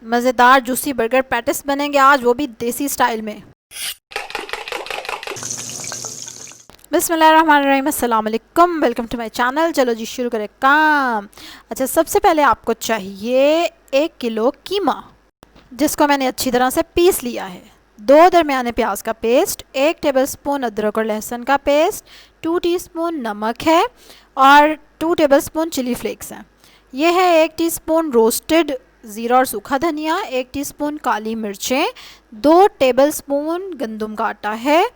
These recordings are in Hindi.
मज़ेदार जूसी बर्गर पैटिस बनेंगे आज, वो भी देसी स्टाइल में। बिस्मिल्लाहिर्रहमानिर्रहीम, अस्सलाम वालेकुम, वेलकम टू माय चैनल। चलो जी शुरू करें काम। अच्छा, सबसे पहले आपको चाहिए 1 किलो कीमा, जिसको मैंने अच्छी तरह से पीस लिया है। 2 दरमियाने प्याज का पेस्ट, 1 टेबलस्पून अदरक और लहसुन का पेस्ट, 2 टीस्पून नमक है और 2 टेबलस्पून चिली फ्लेक्स हैं। यह है 1 टीस्पून रोस्टेड ज़ीरा और सूखा धनिया, 1 टीस्पून काली मिर्चें, 2 टेबलस्पून गंदम का आटा है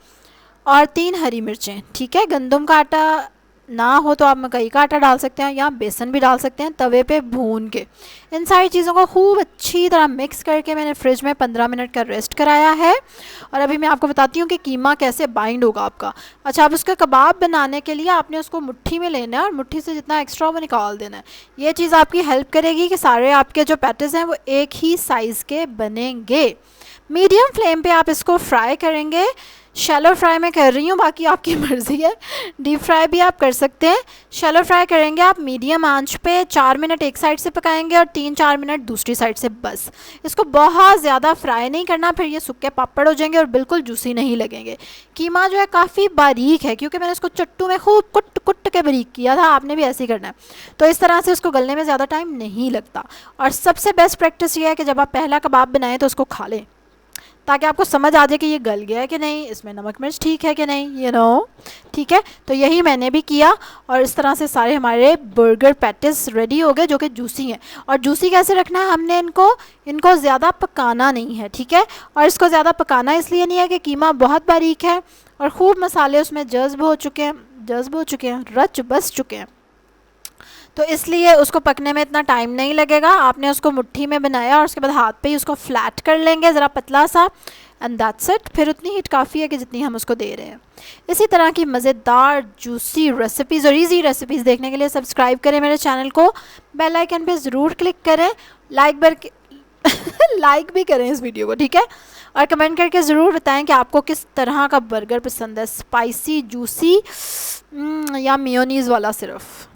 और 3 हरी मिर्चें। ठीक है, गंदम का आटा ना हो तो आप मकई का आटा डाल सकते हैं या बेसन भी डाल सकते हैं, तवे पे भून के। इन सारी चीज़ों को खूब अच्छी तरह मिक्स करके मैंने फ्रिज में 15 मिनट का रेस्ट कराया है। और अभी मैं आपको बताती हूँ कि कीमा कैसे बाइंड होगा आपका। अच्छा, अब उसका कबाब बनाने के लिए आपने उसको मुट्ठी में लेना है और मुट्ठी से जितना एक्स्ट्रा वो निकाल देना है। ये चीज़ आपकी हेल्प करेगी कि सारे आपके जो पैटिस हैं वो एक ही साइज़ के बनेंगे। मीडियम फ्लेम पे आप इसको फ्राई करेंगे। शैलो फ्राई मैं कर रही हूँ, बाकी आपकी मर्ज़ी है, डीप फ्राई भी आप कर सकते हैं। शैलो फ्राई करेंगे आप मीडियम आंच पे, 4 मिनट एक साइड से पकाएंगे और 3-4 मिनट दूसरी साइड से। बस इसको बहुत ज़्यादा फ्राई नहीं करना, फिर ये सूखे पापड़ हो जाएंगे और बिल्कुल जूसी नहीं लगेंगे। कीमा जो है काफ़ी बारीक है, क्योंकि मैंने इसको चट्टू में खूब कुट कुट के बारीक किया था। आपने भी ऐसे ही करना है, तो इस तरह से उसको गलने में ज़्यादा टाइम नहीं लगता। और सबसे बेस्ट प्रैक्टिस ये है कि जब आप पहला कबाब बनाएं तो उसको खा लें, ताकि आपको समझ आ जाए कि ये गल गया है कि नहीं, इसमें नमक मिर्च ठीक है कि नहीं, ठीक है। तो यही मैंने भी किया और इस तरह से सारे हमारे बर्गर पैटिस रेडी हो गए, जो कि जूसी हैं। और जूसी कैसे रखना है, हमने इनको ज़्यादा पकाना नहीं है, ठीक है। और इसको ज़्यादा पकाना इसलिए नहीं है कि कीमा बहुत बारीक है और खूब मसाले उसमें जज्ब हो चुके हैं, रच बस चुके हैं, तो इसलिए उसको पकने में इतना टाइम नहीं लगेगा। आपने उसको मुट्ठी में बनाया और उसके बाद हाथ पे ही उसको फ्लैट कर लेंगे ज़रा पतला सा, एंड दैट्स इट। फिर उतनी हीट काफ़ी है कि जितनी हम उसको दे रहे हैं। इसी तरह की मज़ेदार जूसी रेसिपीज़ और इजी रेसिपीज़ देखने के लिए सब्सक्राइब करें मेरे चैनल को, बेल आइकन पे ज़रूर क्लिक करें, लाइक भी करें इस वीडियो को, ठीक है। और कमेंट करके ज़रूर बताएं कि आपको किस तरह का बर्गर पसंद है, स्पाइसी, जूसी या मेयोनीज़ वाला सिर्फ।